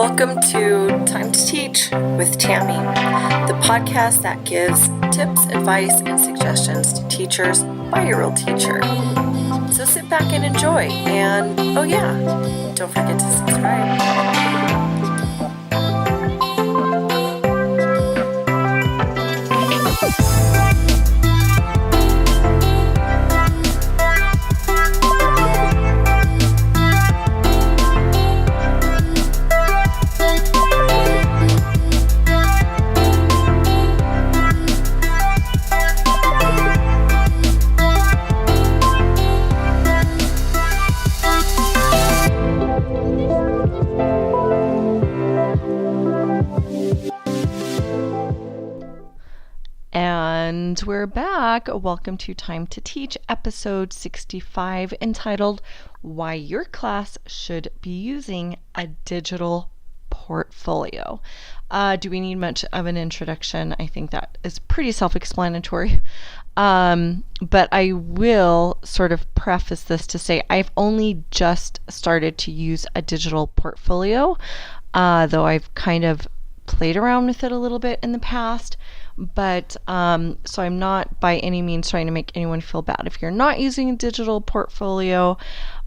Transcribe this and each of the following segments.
Welcome to Time to Teach with Tammy, the podcast that gives tips, advice, and suggestions to teachers by a real teacher. So sit back and enjoy. And oh yeah, don't forget to subscribe. And we're back. Welcome to Time to Teach, episode 65, entitled Why Your Class Should Be Using a Digital Portfolio. Do we need much of an introduction? I think that is pretty self-explanatory. But I will sort of preface this to say I've only just started to use a digital portfolio, though I've kind of played around with it a little bit in the past. But so I'm not by any means trying to make anyone feel bad if you're not using a digital portfolio,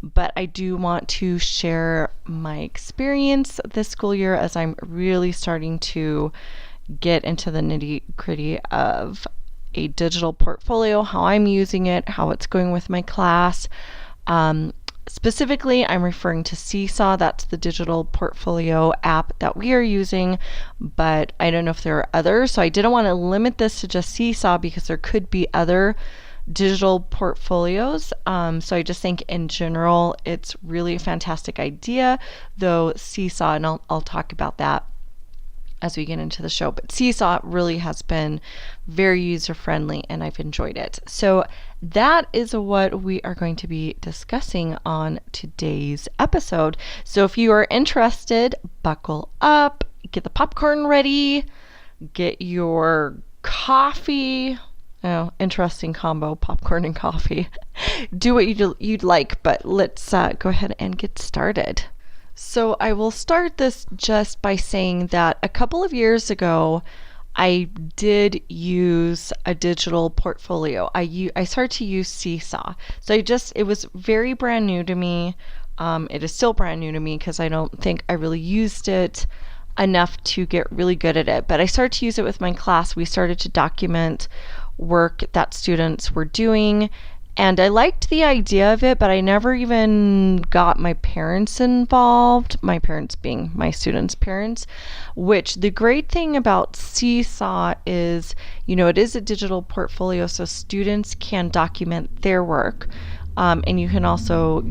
but I do want to share my experience this school year as I'm really starting to get into the nitty-gritty of a digital portfolio, how I'm using it, how it's going with my class. Specifically, I'm referring to Seesaw. That's the digital portfolio app that we are using, but I don't know if there are others. So I didn't want to limit this to just Seesaw because there could be other digital portfolios. So I just think in general, it's really a fantastic idea, though Seesaw, and I'll talk about that as we get into the show, but Seesaw really has been very user-friendly and I've enjoyed it. So that is what we are going to be discussing on today's episode. So if you are interested, buckle up, get the popcorn ready, get your coffee. Oh, interesting combo, popcorn and coffee. Do what you'd like, but let's go ahead and get started. So I will start this just by saying that a couple of years ago, I did use a digital portfolio. I started to use Seesaw. So it was very brand new to me. It is still brand new to me because I don't think I really used it enough to get really good at it. But I started to use it with my class. We started to document work that students were doing. And I liked the idea of it, but I never even got my parents involved, my parents being my students' parents, which the great thing about Seesaw is, it is a digital portfolio, so students can document their work. And you can also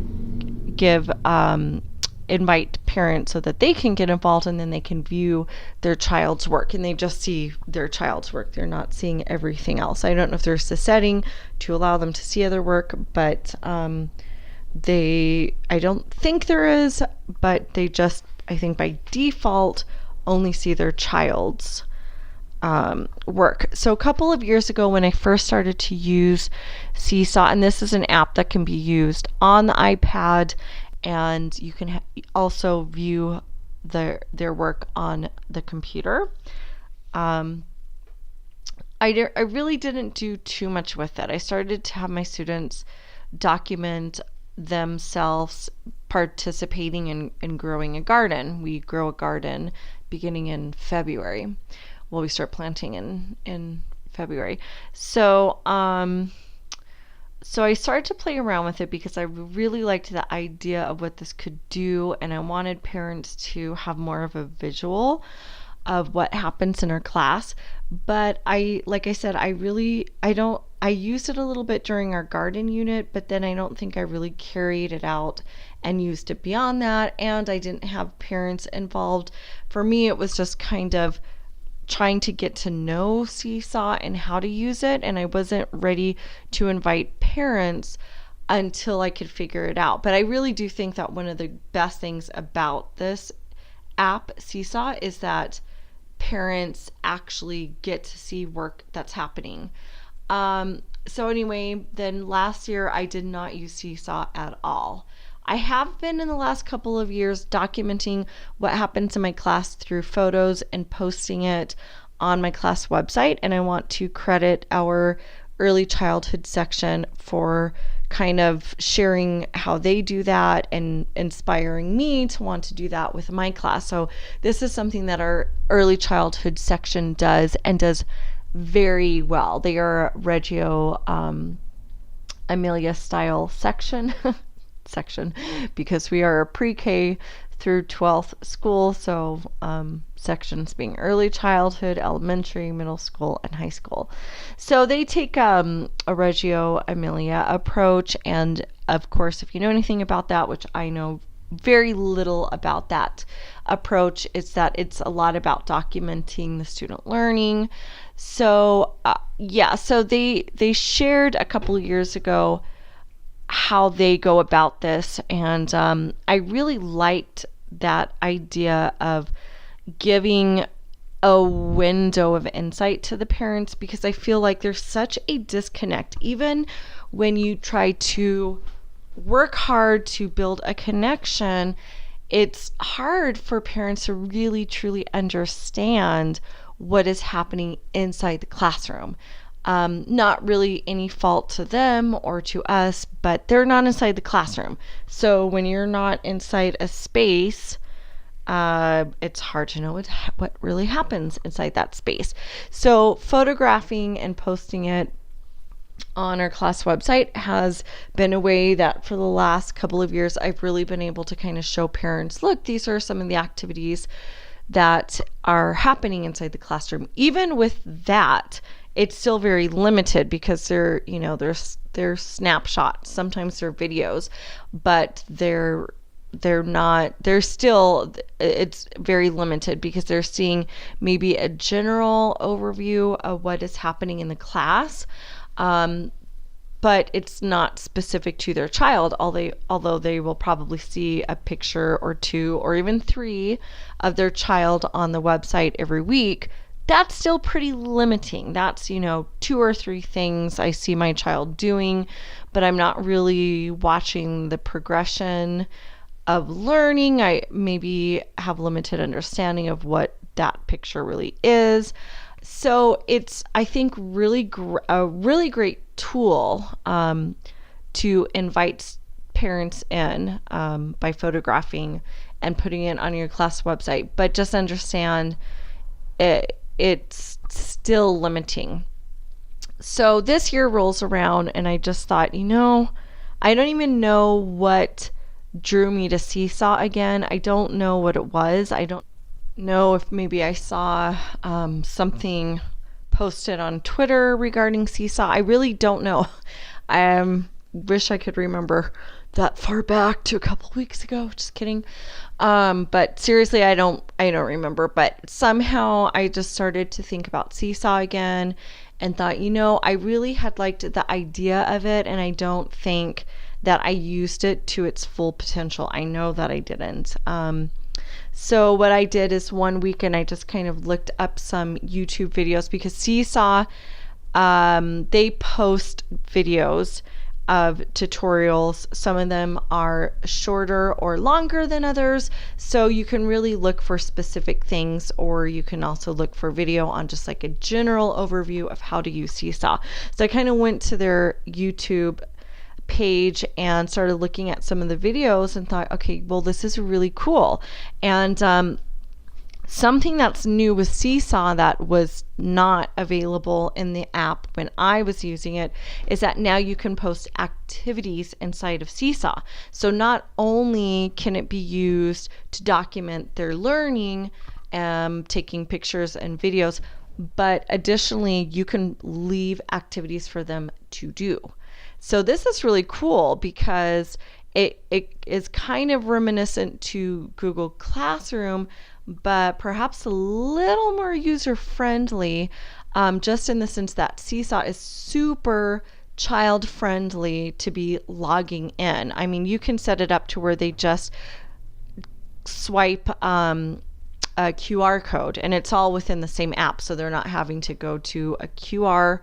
invite parents so that they can get involved and then they can view their child's work and they just see their child's work. They're not seeing everything else. I don't know if there's a setting to allow them to see other work, but I don't think there is, but they just, I think by default, only see their child's work. So a couple of years ago when I first started to use Seesaw, and this is an app that can be used on the iPad, and you can also view their work on the computer. I really didn't do too much with it. I started to have my students document themselves participating in growing a garden. We grow a garden beginning in February. Well, we start planting in February. So I started to play around with it because I really liked the idea of what this could do, and I wanted parents to have more of a visual of what happens in our class. But like I said, I used it a little bit during our garden unit, but then I don't think I really carried it out and used it beyond that, and I didn't have parents involved. For me, it was just kind of trying to get to know Seesaw and how to use it, and I wasn't ready to invite parents until I could figure it out. But I really do think that one of the best things about this app, Seesaw, is that parents actually get to see work that's happening. So anyway, then last year I did not use Seesaw at all. I have been in the last couple of years documenting what happens in my class through photos and posting it on my class website, and I want to credit our early childhood section for kind of sharing how they do that and inspiring me to want to do that with my class. So this is something that our early childhood section does, and does very well. They are Reggio Emilia style section because we are a pre-K through 12th school, so sections being early childhood, elementary, middle school, and high school. So they take a Reggio Emilia approach, and of course, if you know anything about that, which I know very little about that approach, is that it's a lot about documenting the student learning. So so they shared a couple of years ago how they go about this, and I really liked that idea of giving a window of insight to the parents, because I feel like there's such a disconnect. Even when you try to work hard to build a connection, it's hard for parents to really truly understand what is happening inside the classroom. Not really any fault to them or to us, but they're not inside the classroom. So when you're not inside a space, it's hard to know what really happens inside that space. So photographing and posting it on our class website has been a way that for the last couple of years I've really been able to kind of show parents, look, these are some of the activities that are happening inside the classroom. Even with that, it's still very limited because they're snapshots, sometimes they're videos, but it's very limited because they're seeing maybe a general overview of what is happening in the class, but it's not specific to their child, although they will probably see a picture or two or even three of their child on the website every week. That's still pretty limiting. That's, 2 or 3 things I see my child doing, but I'm not really watching the progression of learning. I maybe have limited understanding of what that picture really is. So it's, I think, a really great tool to invite parents in by photographing and putting it on your class website. But just understand it's still limiting. So this year rolls around, and I just thought, I don't even know what drew me to Seesaw again. I don't know what it was. I don't know if maybe I saw something posted on Twitter regarding Seesaw. I really don't know. I wish I could remember that far back to a couple weeks ago. Just kidding. But seriously, I don't remember. But somehow I just started to think about Seesaw again and thought, I really had liked the idea of it, and I don't think that I used it to its full potential. I know that I didn't. So what I did is one weekend I just kind of looked up some YouTube videos, because Seesaw, they post videos of tutorials. Some of them are shorter or longer than others, so you can really look for specific things, or you can also look for video on just like a general overview of how to use Seesaw. So I kind of went to their YouTube page and started looking at some of the videos and thought, okay, well, this is really cool. And something that's new with Seesaw that was not available in the app when I was using it is that now you can post activities inside of Seesaw. So not only can it be used to document their learning, taking pictures and videos, but additionally you can leave activities for them to do. So this is really cool because it is kind of reminiscent to Google Classroom, but perhaps a little more user-friendly, just in the sense that Seesaw is super child-friendly to be logging in. I mean, you can set it up to where they just swipe a QR code, and it's all within the same app, so they're not having to go to a QR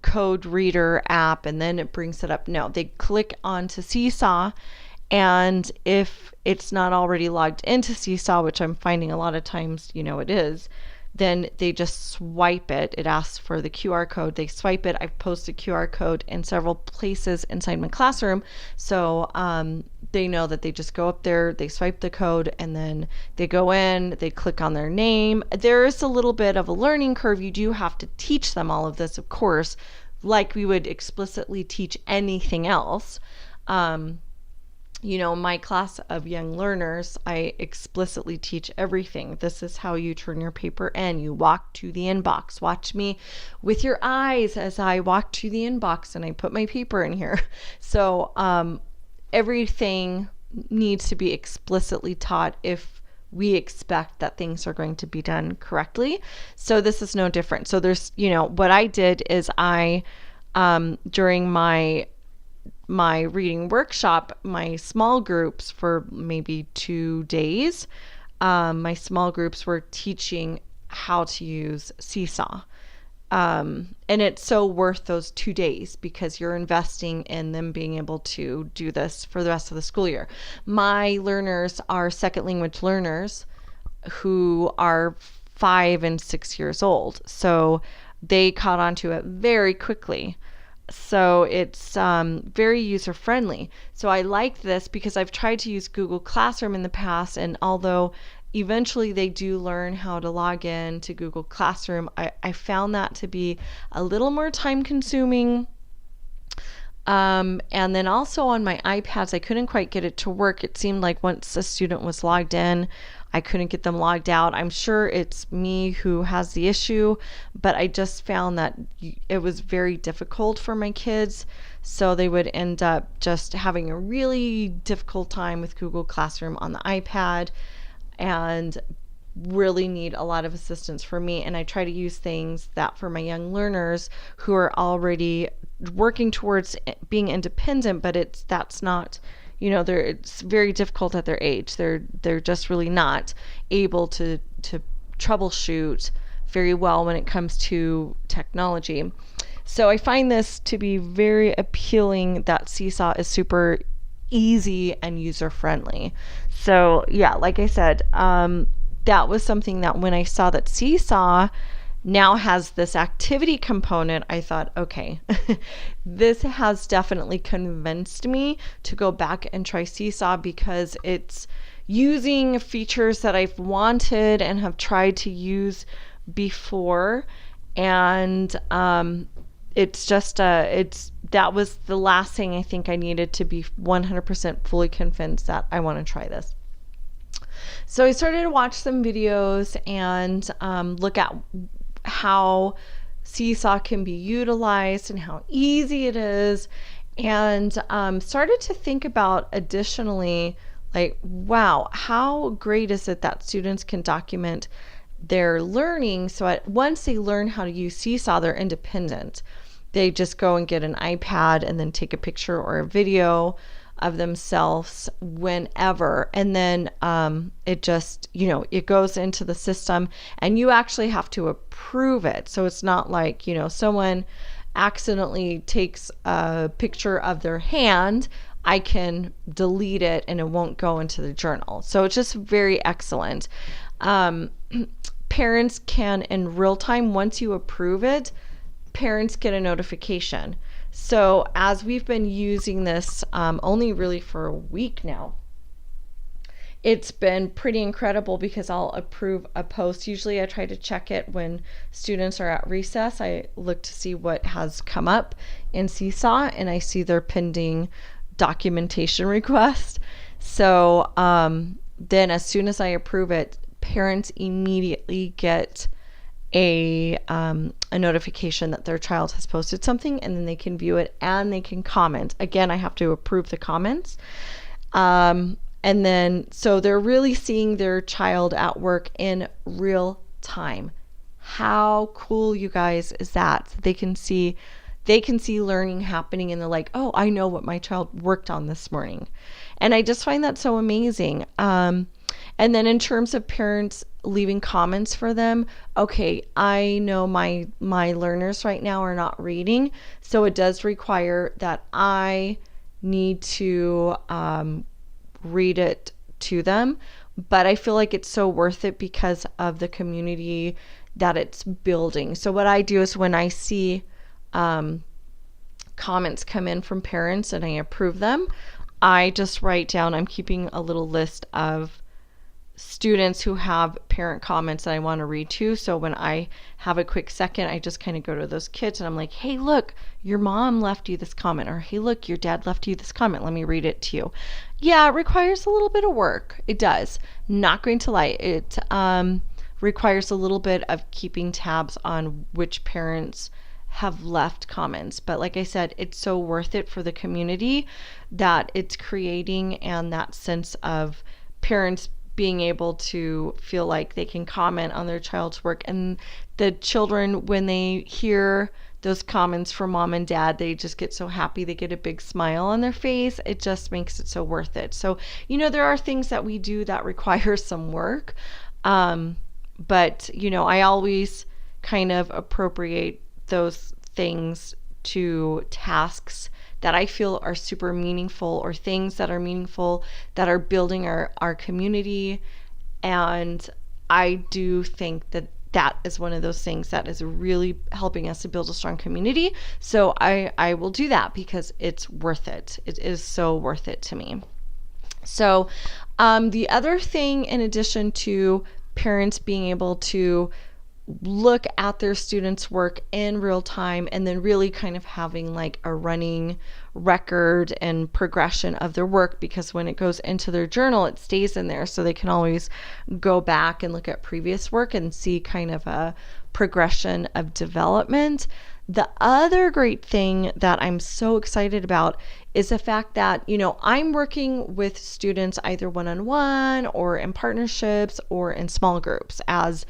code reader app and then it brings it up. No, they click onto Seesaw And if it's not already logged into Seesaw, which I'm finding a lot of times, it is, then they just swipe it. It asks for the QR code. They swipe it. I've posted QR code in several places inside my classroom. So they know that they just go up there, they swipe the code, and then they go in, they click on their name. There is a little bit of a learning curve. You do have to teach them all of this, of course, like we would explicitly teach anything else. My class of young learners, I explicitly teach everything. This is how you turn your paper in. You walk to the inbox. Watch me with your eyes as I walk to the inbox and I put my paper in here. So everything needs to be explicitly taught if we expect that things are going to be done correctly. So this is no different. So there's, what I did is I, during my reading workshop, my small groups for maybe 2 days, my small groups were teaching how to use Seesaw. And it's so worth those 2 days because you're investing in them being able to do this for the rest of the school year. My learners are second language learners who are 5 and 6 years old. So they caught on to it very quickly. So it's very user friendly. So I like this because I've tried to use Google Classroom in the past, and although eventually they do learn how to log in to Google Classroom, I found that to be a little more time consuming. And then also on my iPads, I couldn't quite get it to work. It seemed like once a student was logged in, I couldn't get them logged out. I'm sure it's me who has the issue, but I just found that it was very difficult for my kids. So they would end up just having a really difficult time with Google Classroom on the iPad and really need a lot of assistance from me. And I try to use things that for my young learners who are already working towards being independent, but that's not, it's very difficult at their age. They're just really not able to troubleshoot very well when it comes to technology. So I find this to be very appealing that Seesaw is super easy and user friendly. So yeah, like I said, that was something that when I saw that Seesaw now has this activity component, I thought, okay, this has definitely convinced me to go back and try Seesaw because it's using features that I've wanted and have tried to use before. And it's just, that was the last thing I think I needed to be 100% fully convinced that I want to try this. So I started to watch some videos and look at how Seesaw can be utilized and how easy it is, and started to think about additionally, like, wow, how great is it that students can document their learning so once they learn how to use Seesaw, they're independent. They just go and get an iPad and then take a picture or a video of themselves whenever, and then it just, it goes into the system and you actually have to approve it. So it's not like, someone accidentally takes a picture of their hand, I can delete it and it won't go into the journal. So it's just very excellent. Parents can, in real time, once you approve it, parents get a notification. So as we've been using this only really for a week now, it's been pretty incredible because I'll approve a post. Usually I try to check it when students are at recess. I look to see what has come up in Seesaw and I see their pending documentation request. So then as soon as I approve it, parents immediately get a notification that their child has posted something, and then they can view it and they can comment. Again, I have to approve the comments. And then, so they're really seeing their child at work in real time. How cool, you guys, is that? They can see learning happening and they're like, oh, I know what my child worked on this morning. And I just find that so amazing. And then in terms of parents leaving comments for them, okay, I know my learners right now are not reading, so it does require that I need to read it to them. But I feel like it's so worth it because of the community that it's building. So what I do is when I see comments come in from parents and I approve them, I just write down, I'm keeping a little list of students who have parent comments that I want to read to. So when I have a quick second, I just kind of go to those kids and I'm like, hey, look, your mom left you this comment, or hey, look, your dad left you this comment. Let me read it to you. Yeah, it requires a little bit of work. It does. Not going to lie. It requires a little bit of keeping tabs on which parents have left comments. But like I said, it's so worth it for the community that it's creating, and that sense of parents being able to feel like they can comment on their child's work. And the children, when they hear those comments from mom and dad, they just get so happy. They get a big smile on their face. It just makes it so worth it. So, there are things that we do that require some work. But, I always kind of appropriate those things to tasks that I feel are super meaningful, or things that are meaningful that are building our community. And I do think that is one of those things that is really helping us to build a strong community. So I will do that because it's worth it. It is so worth it to me. So the other thing, in addition to parents being able to look at their students' work in real time and then really kind of having like a running record and progression of their work, because when it goes into their journal, it stays in there, so they can always go back and look at previous work and see kind of a progression of development. The other great thing that I'm so excited about is the fact that, I'm working with students either one-on-one or in partnerships or in small groups, as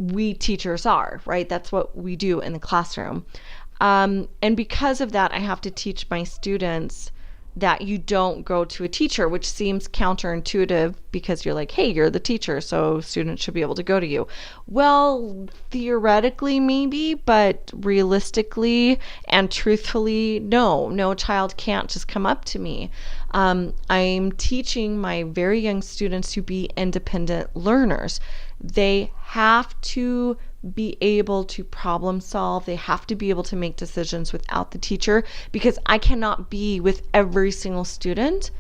we teachers are, right? That's what we do in the classroom. And because of that, I have to teach my students that you don't go to a teacher, which seems counterintuitive because you're like, hey, you're the teacher, so students should be able to go to you. Well, theoretically, maybe, but realistically and truthfully, no child can't just come up to me. I'm teaching my very young students to be independent learners. They have to be able to problem solve. They have to be able to make decisions without the teacher, because I cannot be with every single student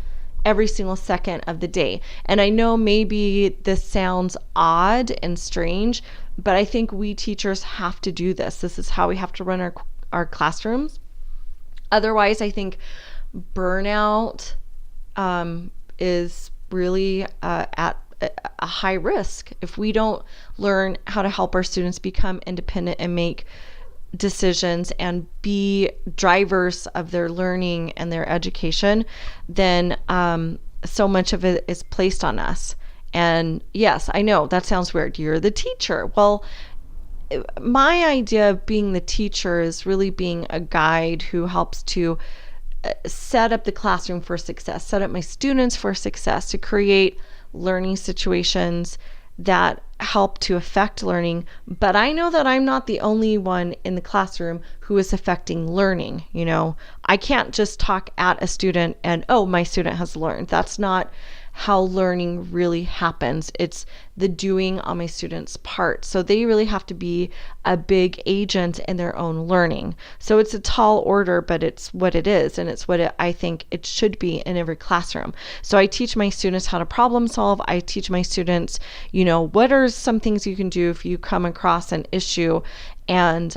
every single second of the day. And I know maybe this sounds odd and strange, but I think we teachers have to do this. This is how we have to run our classrooms. Otherwise, I think burnout is really at a high risk if we don't learn how to help our students become independent and make decisions and be drivers of their learning and their education. Then so much of it is placed on us. And yes, I know that sounds weird. You're the teacher. Well, my idea of being the teacher is really being a guide who helps to set up the classroom for success, set up my students for success, to create learning situations that help to affect learning. But I know that I'm not the only one in the classroom who is affecting learning. I can't just talk at a student and, oh, my student has learned. That's not how learning really happens. It's the doing on my students' part. So they really have to be a big agent in their own learning. So it's a tall order, but it's what it is, and it's what I think it should be in every classroom. So I teach my students how to problem solve. I teach my students, what are some things you can do if you come across an issue and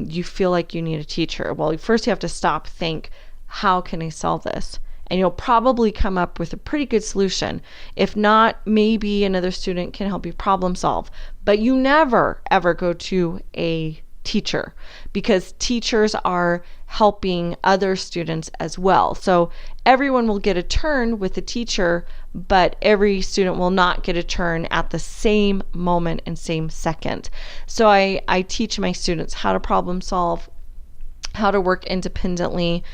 you feel like you need a teacher. Well, first you have to stop, think, how can I solve this? And you'll probably come up with a pretty good solution. If not, maybe another student can help you problem solve. But you never, ever go to a teacher, because teachers are helping other students as well. So everyone will get a turn with the teacher, but every student will not get a turn at the same moment and same second. So I teach my students how to problem solve, how to work independently.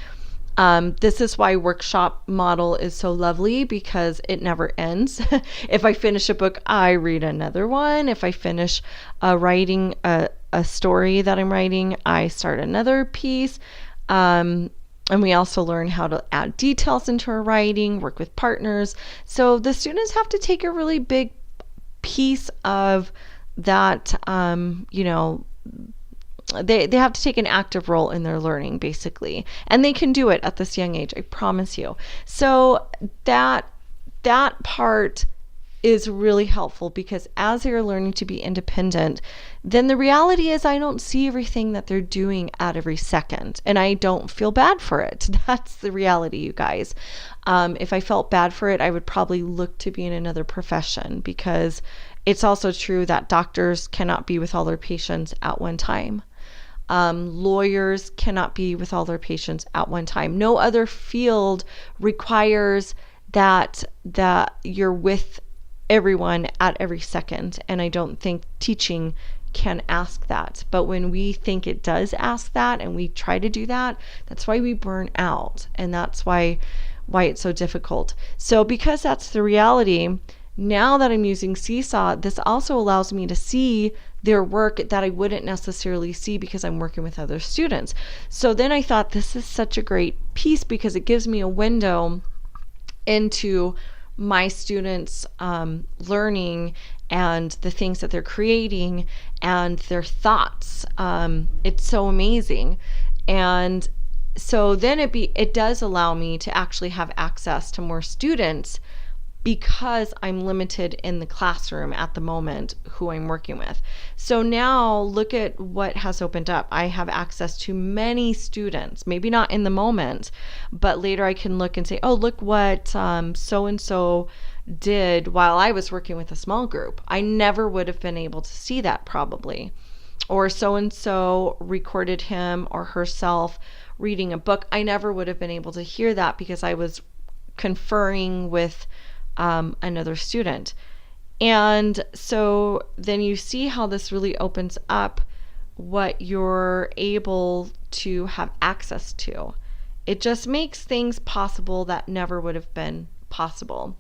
This is why workshop model is so lovely, because it never ends. If I finish a book, I read another one. If I finish writing a story that I'm writing, I start another piece. And we also learn how to add details into our writing, work with partners. So the students have to take a really big piece of that, they have to take an active role in their learning, basically. And they can do it at this young age, I promise you. So that part is really helpful, because as they're learning to be independent, then the reality is I don't see everything that they're doing at every second, and I don't feel bad for it. That's the reality, you guys. If I felt bad for it, I would probably look to be in another profession, because it's also true that doctors cannot be with all their patients at one time. Lawyers cannot be with all their patients at one time. No other field requires that you're with everyone at every second, and I don't think teaching can ask that. But when we think it does ask that and we try to do that, that's why we burn out, and that's why it's so difficult. So because that's the reality, now that I'm using Seesaw, this also allows me to see their work that I wouldn't necessarily see because I'm working with other students. So then I thought, this is such a great piece, because it gives me a window into my students' learning and the things that they're creating and their thoughts. It's so amazing. And so then it does allow me to actually have access to more students, because I'm limited in the classroom at the moment who I'm working with. So now look at what has opened up. I have access to many students, maybe not in the moment, but later I can look and say, oh, look what so-and-so did while I was working with a small group. I never would have been able to see that probably. Or so-and-so recorded him or herself reading a book. I never would have been able to hear that because I was conferring with another student. And so then you see how this really opens up what you're able to have access to. It just makes things possible that never would have been possible.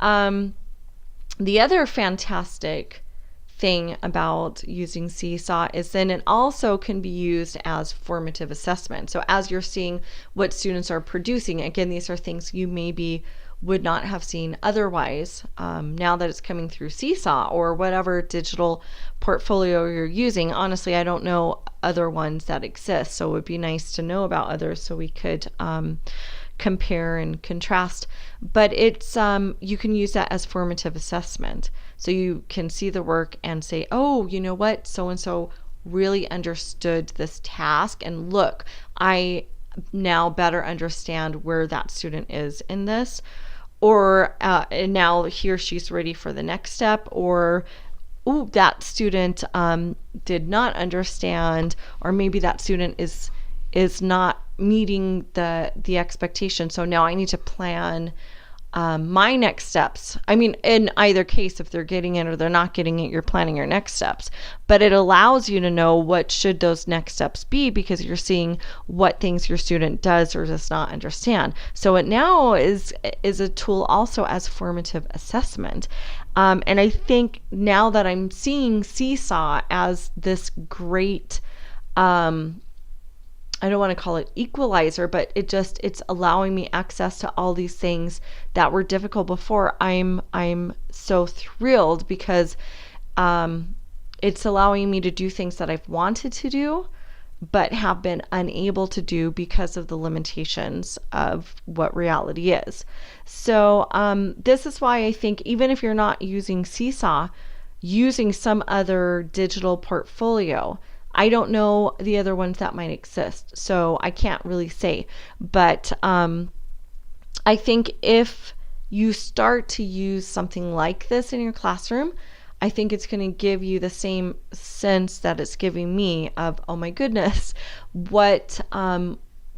The other fantastic thing about using Seesaw is then it also can be used as formative assessment. So as you're seeing what students are producing, again, these are things you maybe would not have seen otherwise. Now that it's coming through Seesaw or whatever digital portfolio you're using, honestly, I don't know other ones that exist, so it would be nice to know about others so we could compare and contrast. But it's you can use that as formative assessment, so you can see the work and say, oh, you know what, so and so really understood this task, and look, I now better understand where that student is in this, or and now he or she's ready for the next step, or ooh, that student did not understand, or maybe that student is not meeting the expectation, so now I need to plan my next steps. I mean, in either case, if they're getting it or they're not getting it, you're planning your next steps. But it allows you to know what should those next steps be, because you're seeing what things your student does or does not understand. So it now is a tool also as formative assessment. And I think now that I'm seeing Seesaw as this great I don't want to call it equalizer, but it's allowing me access to all these things that were difficult before. I'm so thrilled because it's allowing me to do things that I've wanted to do but have been unable to do because of the limitations of what reality is. So this is why I think even if you're not using Seesaw, using some other digital portfolio, I don't know the other ones that might exist, so I can't really say. But I think if you start to use something like this in your classroom, I think it's going to give you the same sense that it's giving me of, oh my goodness, what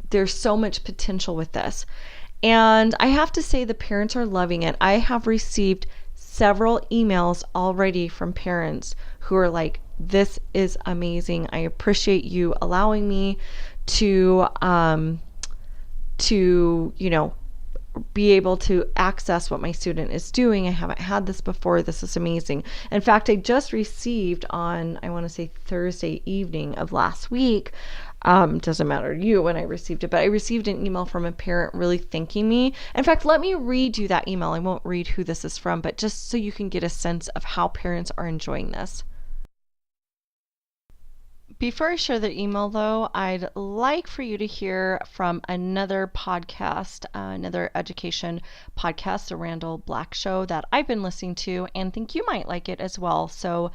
there's so much potential with this. And I have to say the parents are loving it. I have received several emails already from parents who are like, this is amazing. I appreciate you allowing me to be able to access what my student is doing. I haven't had this before. This is amazing. In fact, I just received on, I want to say Thursday evening of last week, Doesn't matter to you when I received it, but I received an email from a parent really thanking me. In fact, let me read you that email. I won't read who this is from, but just so you can get a sense of how parents are enjoying this. Before I share the email, though, I'd like for you to hear from another podcast, another education podcast, The Randall Black Show, that I've been listening to and think you might like it as well. So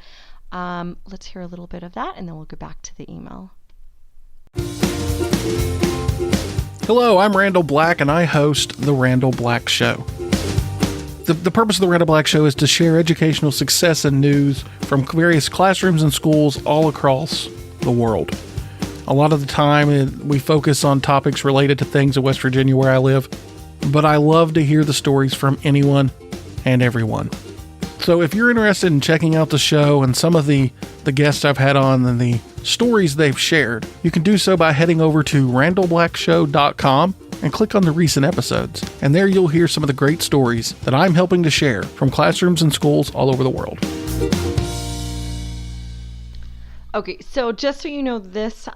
let's hear a little bit of that, and then we'll go back to the email. Hello, I'm Randall Black, and I host The Randall Black Show. The purpose of The Randall Black Show is to share educational success and news from various classrooms and schools all across the world. A lot of the time, we focus on topics related to things in West Virginia where I live, but I love to hear the stories from anyone and everyone. So if you're interested in checking out the show and some of the guests I've had on and the stories they've shared, you can do so by heading over to randallblackshow.com and click on the recent episodes. And there you'll hear some of the great stories that I'm helping to share from classrooms and schools all over the world. Okay, so just so you know, this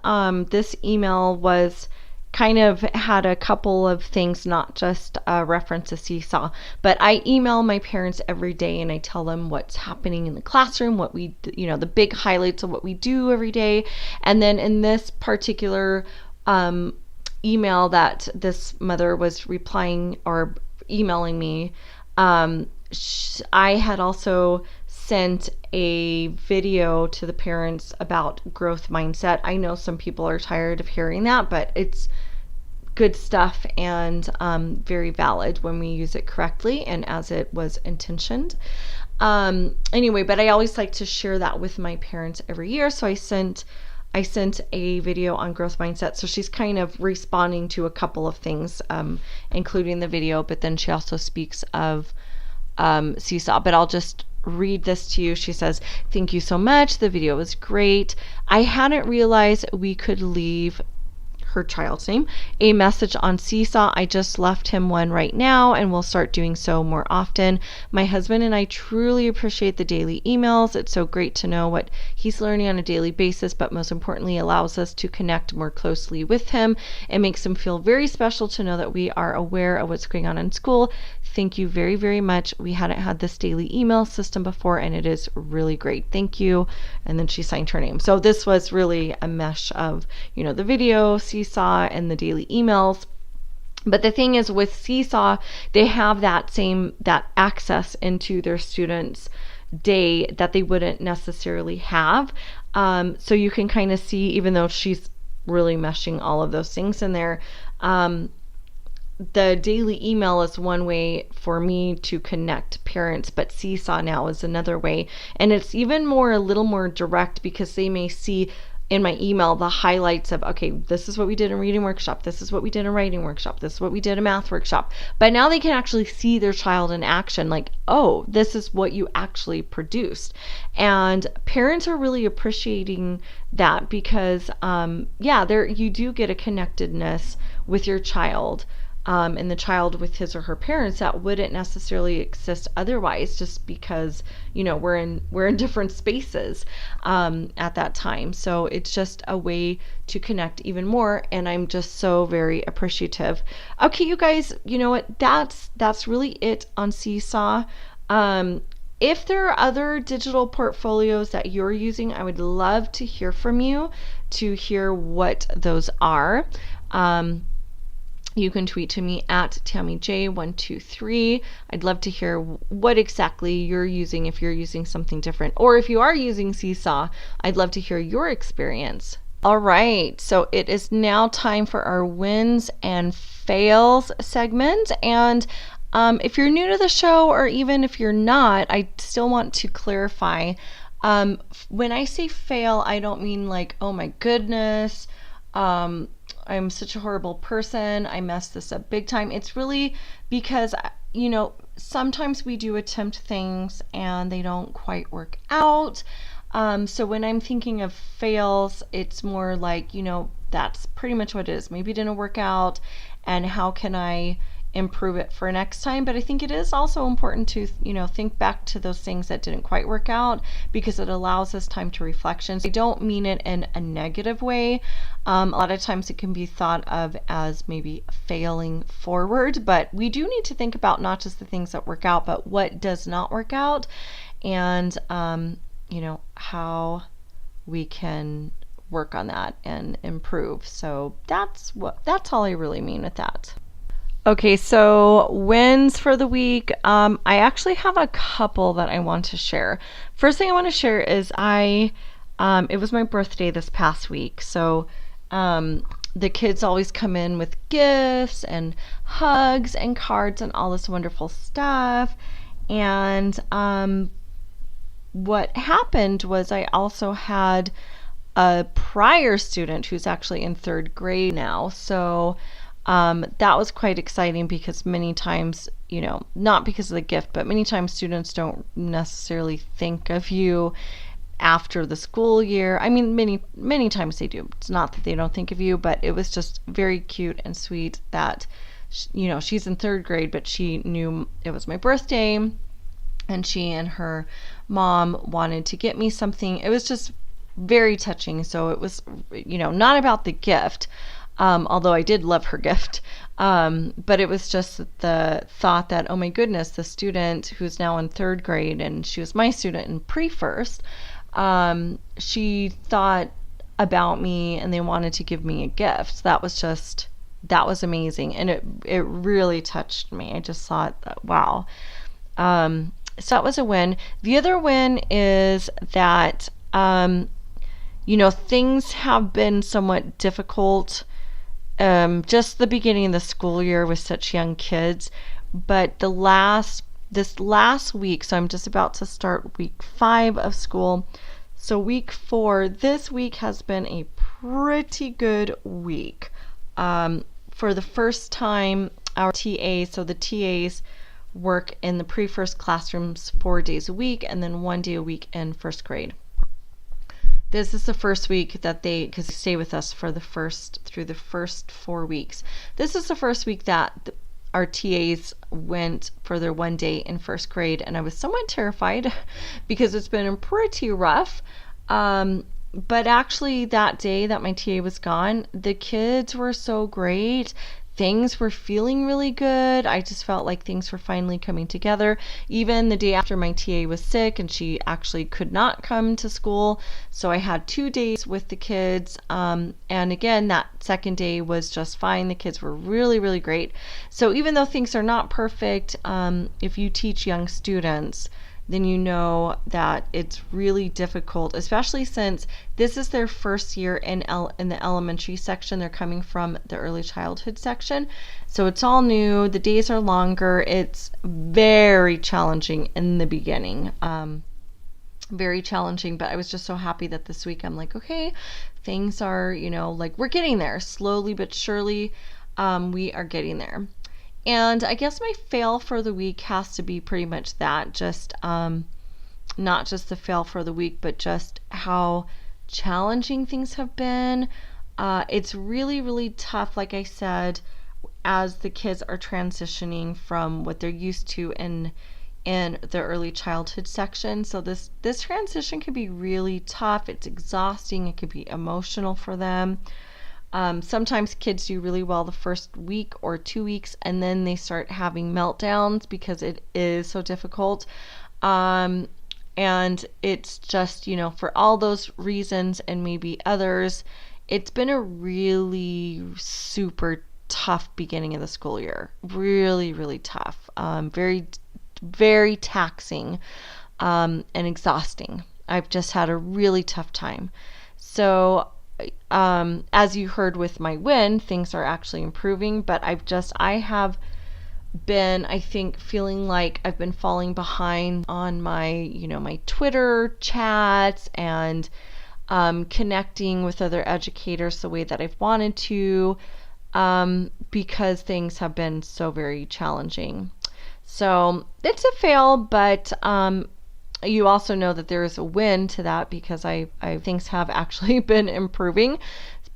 email was kind of had a couple of things, not just a reference to Seesaw, but I email my parents every day and I tell them what's happening in the classroom, what we, the big highlights of what we do every day. And then in this particular email that this mother was replying or emailing me, I had also sent a video to the parents about growth mindset. I know some people are tired of hearing that, but it's good stuff and very valid when we use it correctly and as it was intentioned. Anyway, but I always like to share that with my parents every year. So I sent a video on growth mindset. So she's kind of responding to a couple of things, including the video, but then she also speaks of Seesaw. But I'll just read this to you. She says, "Thank you so much. The video was great. I hadn't realized we could leave," her child's name, "a message on Seesaw. I just left him one right now and will start doing so more often. My husband and I truly appreciate the daily emails. It's so great to know what he's learning on a daily basis, but most importantly allows us to connect more closely with him. It makes him feel very special to know that we are aware of what's going on in school. Thank you very, very much. We hadn't had this daily email system before and it is really great. Thank you." And then she signed her name. So this was really a mesh of, the video, Seesaw, and the daily emails. But the thing is, with Seesaw, they have that access into their students' day that they wouldn't necessarily have. So you can kind of see, even though she's really meshing all of those things in there, the daily email is one way for me to connect parents, but Seesaw now is another way. And it's even a little more direct, because they may see in my email the highlights of, okay, this is what we did in reading workshop, this is what we did in writing workshop, this is what we did in math workshop. But now they can actually see their child in action, like, oh, this is what you actually produced. And parents are really appreciating that, because you do get a connectedness with your child. And the child with his or her parents that wouldn't necessarily exist otherwise, just because we're in different spaces at that time. So it's just a way to connect even more, and I'm just so very appreciative. Okay, you guys, you know what? That's really it on Seesaw. If there are other digital portfolios that you're using, I would love to hear from you, to hear what those are. You can tweet to me at TammyJ123. I'd love to hear what exactly you're using, if you're using something different, or if you are using Seesaw, I'd love to hear your experience. All right, so it is now time for our wins and fails segment. And if you're new to the show, or even if you're not, I still want to clarify. When I say fail, I don't mean like, oh my goodness, I'm such a horrible person, I messed this up big time. It's really because, sometimes we do attempt things and they don't quite work out. So when I'm thinking of fails, it's more like, that's pretty much what it is. Maybe it didn't work out, and how can I improve it for next time. But I think it is also important to, think back to those things that didn't quite work out, because it allows us time to reflection. So I don't mean it in a negative way. A lot of times it can be thought of as maybe failing forward, but we do need to think about not just the things that work out, but what does not work out, and how we can work on that and improve. So that's all I really mean with that. Okay, so wins for the week. I actually have a couple that I want to share. First thing I want to share is it was my birthday this past week. So the kids always come in with gifts and hugs and cards and all this wonderful stuff. And what happened was I also had a prior student who's actually in third grade now. So that was quite exciting, because many times, not because of the gift, but many times students don't necessarily think of you after the school year. I mean, many times they do. It's not that they don't think of you, but it was just very cute and sweet that, she's in third grade, but she knew it was my birthday, and she and her mom wanted to get me something. It was just very touching. So it was, not about the gift, although I did love her gift. But it was just the thought that, oh my goodness, the student who's now in third grade, and she was my student in pre-first, she thought about me and they wanted to give me a gift. That was amazing. And it really touched me. I just thought, wow. So that was a win. The other win is that, things have been somewhat difficult. Just the beginning of the school year with such young kids, but this last week, so I'm just about to start week 5 of school. So week 4, this week has been a pretty good week. For the first time, our TAs, so the TAs work in the pre-first classrooms 4 days a week, and then 1 day a week in first grade. This is the first week that because they stay with us through the first 4 weeks. This is the first week that our TAs went for their 1 day in first grade, and I was somewhat terrified because it's been pretty rough. But actually that day that my TA was gone, the kids were so great. Things were feeling really good. I just felt like things were finally coming together. Even the day after my TA was sick and she actually could not come to school. So I had 2 days with the kids. And again, that second day was just fine. The kids were really, really great. So even though things are not perfect, if you teach young students, then you know that it's really difficult, especially since this is their first year in the elementary section. They're coming from the early childhood section. So it's all new. The days are longer. It's very challenging in the beginning. Very challenging, but I was just so happy that this week I'm like, okay, things are, we're getting there. Slowly but surely, we are getting there. And I guess my fail for the week has to be pretty much that, just not just the fail for the week, but just how challenging things have been. It's really, really tough, like I said, as the kids are transitioning from what they're used to in the early childhood section. So this transition can be really tough. It's exhausting. It can be emotional for them. Sometimes kids do really well the first week or 2 weeks, and then they start having meltdowns because it is so difficult. And it's just, for all those reasons and maybe others, it's been a really super tough beginning of the school year. Really, really tough. Very, very taxing, and exhausting. I've just had a really tough time. So, as you heard with my win, things are actually improving, but I have been, I think, feeling like I've been falling behind on my, my Twitter chats and connecting with other educators the way that I've wanted to, because things have been so very challenging. So it's a fail, but you also know that there is a win to that, because I things have actually been improving.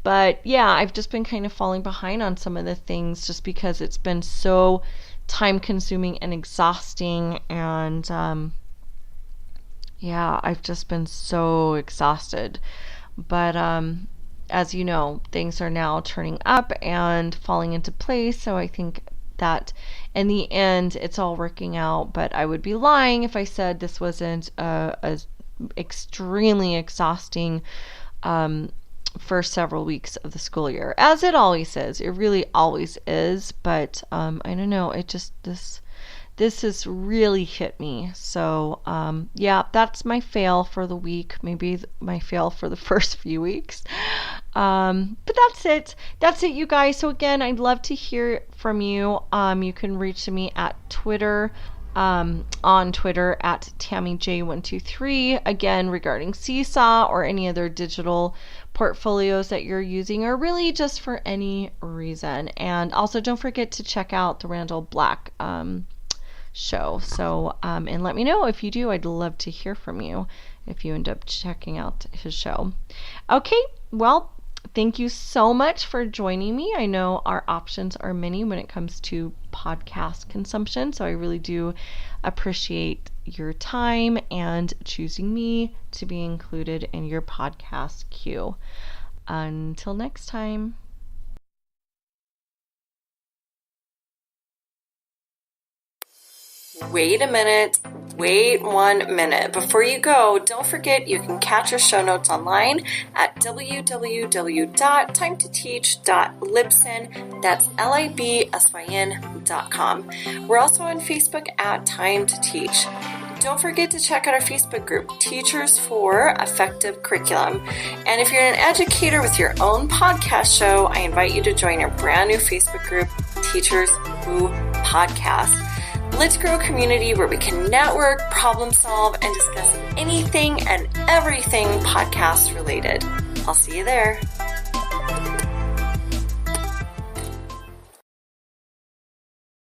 But yeah, I've just been kind of falling behind on some of the things just because it's been so time consuming and exhausting. And yeah, I've just been so exhausted. But as you know, things are now turning up and falling into place. So I think that in the end, it's all working out. But I would be lying if I said this wasn't a extremely exhausting first several weeks of the school year, as it always is. It really always is. But I don't know. It just this has really hit me. So yeah, that's my fail for the week. Maybe my fail for the first few weeks. But that's it, you guys. So again, I'd love to hear from you. You can reach me at Twitter, on Twitter at TammyJ123, again, regarding Seesaw or any other digital portfolios that you're using, or really just for any reason. And also don't forget to check out the Randall Black show. So and let me know if you do. I'd love to hear from you if you end up checking out his show. Okay, well, thank you so much for joining me. I know our options are many when it comes to podcast consumption, so I really do appreciate your time and choosing me to be included in your podcast queue. Until next time. Wait a minute. Wait 1 minute. Before you go, don't forget you can catch our show notes online at www.timetoteach.libsyn. That's libsyn.com. We're also on Facebook at Time to Teach. Don't forget to check out our Facebook group, Teachers for Effective Curriculum. And if you're an educator with your own podcast show, I invite you to join our brand new Facebook group, Teachers Who Podcast. Let's grow a community where we can network, problem solve, and discuss anything and everything podcast related. I'll see you there.